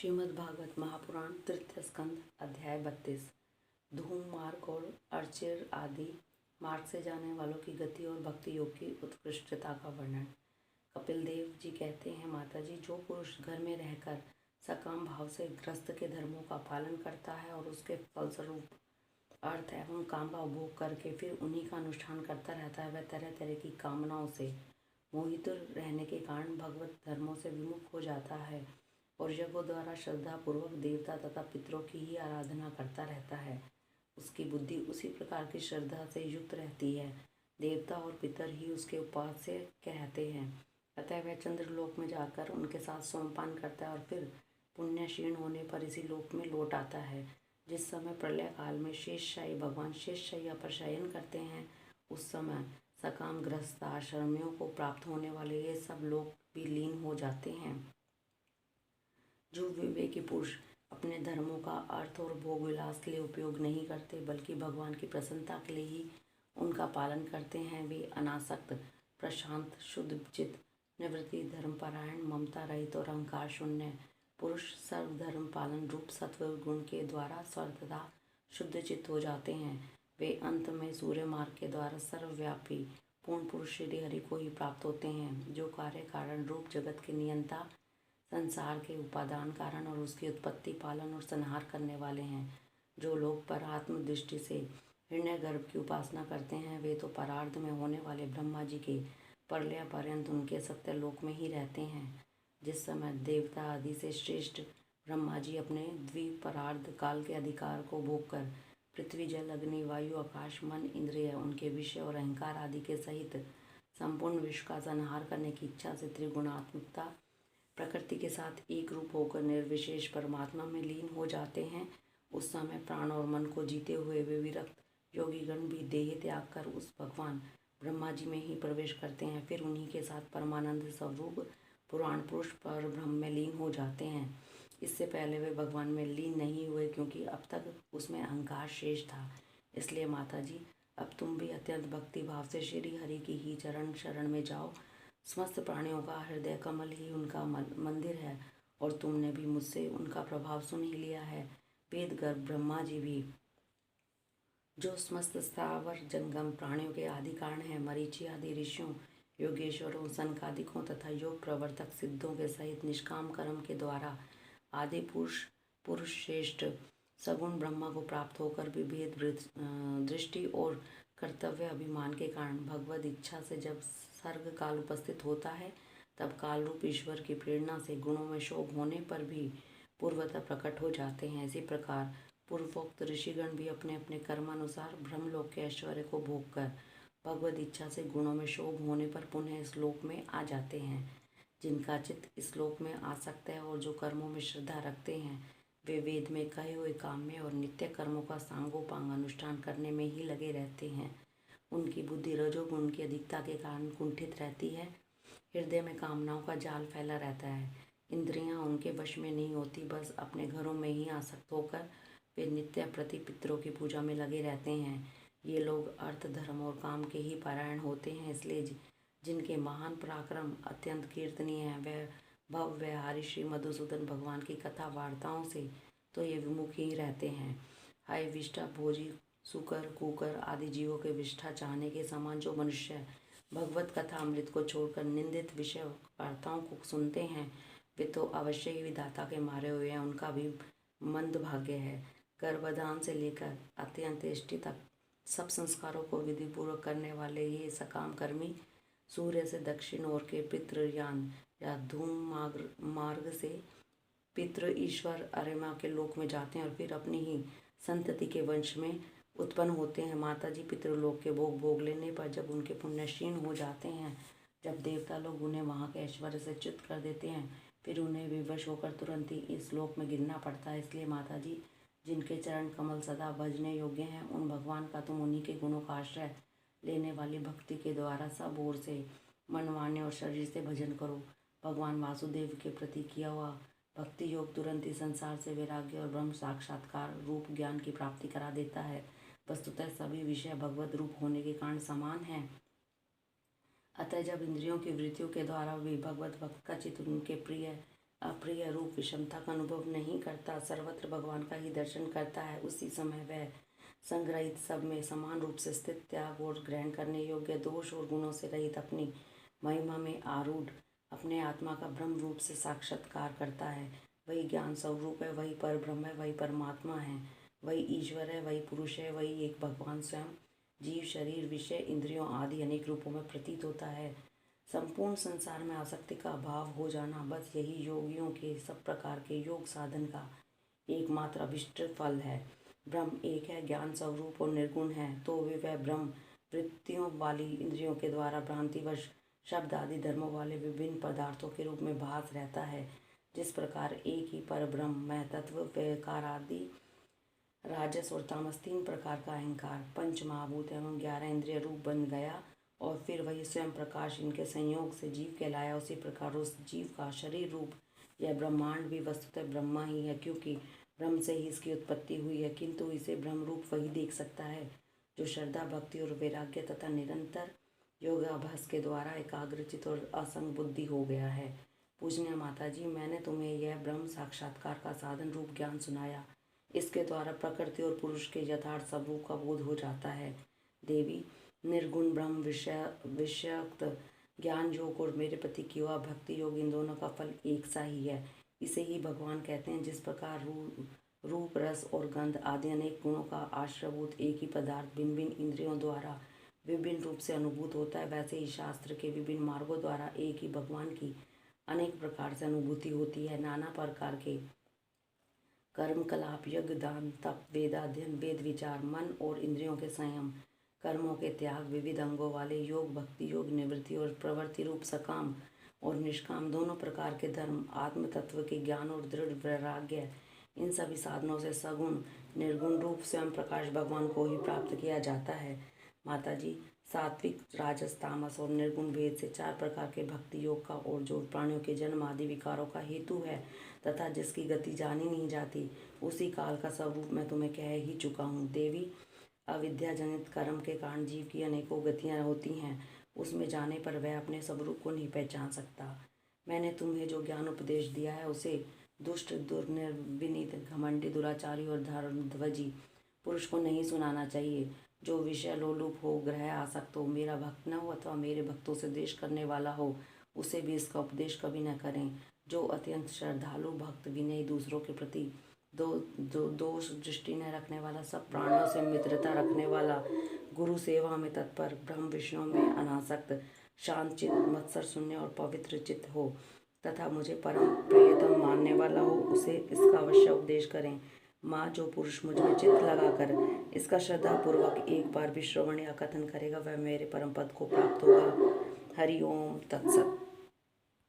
श्रीमद् भागवत महापुराण तृतीय स्कंद अध्याय 32। धूम मार्ग और अर्चिर आदि मार्ग से जाने वालों की गति और भक्ति योग की उत्कृष्टता का वर्णन। कपिल देव जी कहते हैं, माता जी, जो पुरुष घर में रहकर सकाम भाव से ग्रस्त के धर्मों का पालन करता है और उसके फलस्वरूप अर्थ एवं काम का उपभोग करके फिर उन्हीं का अनुष्ठान करता रहता है, वह तरह तरह की कामनाओं से मोहित रहने के कारण भगवत धर्मों से विमुख हो जाता है और यज्ञों द्वारा श्रद्धा पूर्वक देवता तथा पितरों की ही आराधना करता रहता है। उसकी बुद्धि उसी प्रकार की श्रद्धा से युक्त रहती है। देवता और पितर ही उसके उपास्य कहते हैं। अतः वह चंद्रलोक में जाकर उनके साथ सोमपान करता है और फिर पुण्य क्षीण होने पर इसी लोक में लौट आता है। जिस समय प्रलय काल में शेषशायी भगवान शेषशय्या पर शयन करते हैं, उस समय सकाम ग्रस्त आश्रमियों को प्राप्त होने वाले ये सब लोग भी लीन हो जाते हैं। जो विवेकी पुरुष अपने धर्मों का अर्थ और भोग विलास के लिए उपयोग नहीं करते बल्कि भगवान की प्रसन्नता के लिए ही उनका पालन करते हैं, वे अनासक्त, प्रशांत, शुद्धचित, निवृत्ति, धर्मपरायण, ममता रहित और अहंकार शून्य पुरुष सर्वधर्म पालन रूप सत्व गुण के द्वारा सर्वदा शुद्धचित हो जाते हैं। वे अंत में सूर्य मार्ग के द्वारा सर्वव्यापी पूर्ण पुरुष श्री हरि को ही प्राप्त होते हैं, जो कार्य कारण रूप जगत के नियंता, संसार के उपादान कारण और उसकी उत्पत्ति, पालन और संहार करने वाले हैं। जो लोग पर आत्म दृष्टि से हिरण्य गर्भ की उपासना करते हैं, वे तो परार्ध में होने वाले ब्रह्मा जी के प्रलय पर्यंत उनके सत्य लोक में ही रहते हैं। जिस समय देवता आदि से श्रेष्ठ ब्रह्मा जी अपने द्विपरार्ध काल के अधिकार को भोग कर पृथ्वी, जल, अग्नि, वायु, आकाश, मन, इंद्रिय, उनके विषय और अहंकार आदि के सहित संपूर्ण विश्व का संहार करने की इच्छा से त्रिगुणात्मकता प्रकृति के साथ एक रूप होकर निर्विशेष परमात्मा में लीन हो जाते हैं, उस समय प्राण और मन को जीते हुए वे विरक्त योगीगण भी देह त्याग कर उस भगवान ब्रह्मा जी में ही प्रवेश करते हैं। फिर उन्हीं के साथ परमानंद स्वरूप पुराण पुरुष पर ब्रह्म में लीन हो जाते हैं। इससे पहले वे भगवान में लीन नहीं हुए, क्योंकि अब तक उसमें अहंकार शेष था। इसलिए माता जी, अब तुम भी अत्यंत भक्ति भाव से श्री हरि की ही चरण शरण में जाओ। समस्त प्राणियों का हृदय कमल ही उनका मंदिर है और तुमने भी मुझसे उनका प्रभाव सुन ही लिया है। वेद गर्भ ब्रह्मा जी भी, जो समस्त स्थावर जंगम प्राणियों के आदि कारण है, मरीचि आदि ऋषियों, योगेश्वरों, सनकादिकों तथा योग प्रवर्तक सिद्धों के सहित निष्काम कर्म के द्वारा आदि पुरुष श्रेष्ठ सगुण ब्रह्मा को प्राप्त होकर भी भेद दृष्टि और कर्तव्य अभिमान के कारण भगवद इच्छा से जब सर्ग काल उपस्थित होता है, तब काल रूप ईश्वर की प्रेरणा से गुणों में शोभ होने पर भी पूर्वतः प्रकट हो जाते हैं। इसी प्रकार पूर्वोक्त ऋषिगण भी अपने अपने कर्मानुसार ब्रह्मलोक के ऐश्वर्य को भोग कर भगवद इच्छा से गुणों में शोभ होने पर पुनः इस लोक में आ जाते हैं। जिनका चित्त इस लोक में आसक्त है और जो कर्मों में श्रद्धा रखते हैं, वे वेद में कहे हुए काम्य और नित्य कर्मों का सांगोपांग अनुष्ठान करने में ही लगे रहते हैं। उनकी बुद्धि रजोगुण की अधिकता के कारण कुंठित रहती है। हृदय में कामनाओं का जाल फैला रहता है। इंद्रियां उनके वश में नहीं होती, बस अपने घरों में ही आसक्त होकर वे नित्य प्रति पितरों की पूजा में लगे रहते हैं। ये लोग अर्थ, धर्म और काम के ही पारायण होते हैं। इसलिए जिनके महान पराक्रम अत्यंत कीर्तनीय है, वह भव्यहारी श्री मधुसूदन भगवान की कथा वार्ताओं से तो ये विमुख ही रहते हैं। हाय विष्ठा भोजी, सुकर, कुकर आदि जीवों के विष्ठा चाहने के समान जो मनुष्य भगवत कथा अमृत को छोड़कर निंदित विषय वार्ताओं को सुनते हैं, वे तो अवश्य ही विधाता के मारे हुए हैं। उनका भी मंद भाग्य है। गर्भधान से लेकर अंत्येष्टि तक सब संस्कारों को विधिपूर्वक करने वाले ये सकाम कर्मी सूर्य से दक्षिण ओर के पितृयान या धूम मार्ग से पितृ ईश्वर अरिमा के लोक में जाते हैं और फिर अपनी ही संतति के वंश में उत्पन्न होते हैं। माता जी, पितृलोक के भोग लेने पर जब उनके पुण्य क्षीण हो जाते हैं, जब देवता लोग उन्हें वहाँ के ऐश्वर्य से च्युत कर देते हैं, फिर उन्हें विवश होकर तुरंत ही इस लोक में गिरना पड़ता है। इसलिए माता जी, जिनके चरण कमल सदा भजने योग्य हैं, उन भगवान का तुम उन्हीं के गुणों का आश्रय लेने वाली भक्ति के द्वारा सब ओर से मनवाने और शरीर से भजन करो। भगवान वासुदेव के प्रति किया हुआ भक्ति योग तुरंत ही संसार से वैराग्य और ब्रह्म साक्षात्कार रूप ज्ञान की प्राप्ति करा देता है। वस्तुतः सभी विषय भगवत रूप होने के कारण समान हैं। अतः जब इंद्रियों की वृत्तियों के द्वारा भी भगवत भक्त का चित्त उनके प्रिय अप्रिय रूप विषमता का अनुभव नहीं करता, सर्वत्र भगवान का ही दर्शन करता है, उसी समय वह संग्रहित सब में समान रूप से स्थित, त्याग और ग्रहण करने योग्य, दोष और गुणों से रहित, अपनी महिमा में आरूढ़ अपने आत्मा का ब्रह्म रूप से साक्षात्कार करता है। वही ज्ञान स्वरूप है, वही पर ब्रह्म है, वही परमात्मा है, वही ईश्वर है, वही पुरुष है, वही एक भगवान स्वयं जीव, शरीर, विषय, इंद्रियों आदि अनेक रूपों में प्रतीत होता है। संपूर्ण संसार में आसक्ति का अभाव हो जाना, बस यही योगियों के सब प्रकार के योग साधन का एकमात्र अभिष्ट फल है। ब्रह्म एक है, ज्ञान स्वरूप और निर्गुण है, तो वह ब्रह्म वृत्तियों वाली इंद्रियों के द्वारा भ्रांतिवश शब्द आदि धर्मों वाले विभिन्न पदार्थों के रूप में भास रहता है। जिस प्रकार एक ही पर ब्रह्म में तत्व, व्यवकार आदि राजस और तामस तीन प्रकार का अहंकार, पंच महाभूत एवं 11 इंद्रिय रूप बन गया और फिर वही स्वयं प्रकाश इनके संयोग से जीव कहलाया, उसी प्रकार उस जीव का शरीर रूप यह ब्रह्मांड भी वस्तुतः ब्रह्मा ही है, क्योंकि ब्रह्म से ही इसकी उत्पत्ति हुई है। किंतु इसे ब्रह्म रूप वही देख सकता है जो श्रद्धा, भक्ति और वैराग्य तथा निरंतर योगाभ्यास के द्वारा एकाग्रचित और असंग बुद्धि हो गया है। पूजनीय माता जी, मैंने तुम्हें यह ब्रह्म साक्षात्कार का साधन रूप ज्ञान सुनाया। इसके द्वारा प्रकृति और पुरुष के यथार्थ स्वरूप का बोध हो जाता है। देवी, निर्गुण ब्रह्म विषयक्त ज्ञान योग और मेरे प्रति किया भक्ति योग, इन दोनों का फल एक सा ही है। इसे ही भगवान कहते हैं। जिस प्रकार रूप, रस और गंध आदि अनेक गुणों का आश्रयभूत एक ही पदार्थ भिन्न भिन्न इंद्रियों द्वारा विभिन्न रूप से अनुभूत होता है, वैसे ही शास्त्र के विभिन्न मार्गों द्वारा एक ही भगवान की अनेक प्रकार से अनुभूति होती है। नाना प्रकार के कर्म कलाप, यज्ञ, दान, तप, वेदाध्ययन, वेद विचार, मन और इंद्रियों के संयम, कर्मों के त्याग, विविध अंगों वाले योग, भक्ति योग, निवृत्ति और प्रवृत्ति रूप सकाम और निष्काम दोनों प्रकार के धर्म, आत्म तत्व के ज्ञान और दृढ़ वैराग्य, इन सभी साधनों से सगुण निर्गुण रूप स्वयं प्रकाश भगवान को ही प्राप्त किया जाता है। माता जी, सात्विक, राजस, तामस और निर्गुण भेद से 4 प्रकार के भक्ति योग का और जो प्राणियों के जन्म आदि विकारों का हेतु है तथा जिसकी गति जानी नहीं जाती, उसी काल का स्वरूप मैं तुम्हें कह ही चुका हूँ। देवी, अविद्या जनित कर्म के कारण जीव की अनेकों गतियाँ होती हैं, उसमें जाने पर वह अपने स्वरूप को नहीं पहचान सकता। मैंने तुम्हें जो ज्ञान उपदेश दिया है उसे दुष्ट, दुर्निर्विनीत, घमंडी, दुराचारी और धर्मध्वजी पुरुष को नहीं सुनाना चाहिए। जो विषय लोलुप हो, ग्रह आसक्त हो, मेरा भक्त न हो अथवा मेरे भक्तों से द्वेष करने वाला हो, उसे भी इसका उपदेश कभी न करें। जो अत्यंत श्रद्धालु भक्त, विनयी, दूसरों के प्रति दोष दृष्टि न रखने वाला, सब प्राणियों से मित्रता रखने वाला, गुरु सेवा में तत्पर, ब्रह्म विषयों में अनासक्त, शांत चित्त, मत्सर शून्य और पवित्र चित्त हो तथा मुझे परम प्रियतम मानने वाला हो, उसे इसका अवश्य उपदेश करें। माँ, जो पुरुष मुझ में चित्त लगाकर इसका श्रद्धापूर्वक एक बार भी श्रवण या कथन करेगा, वह मेरे परम पद को प्राप्त होगा। हरि ओम तत्सत।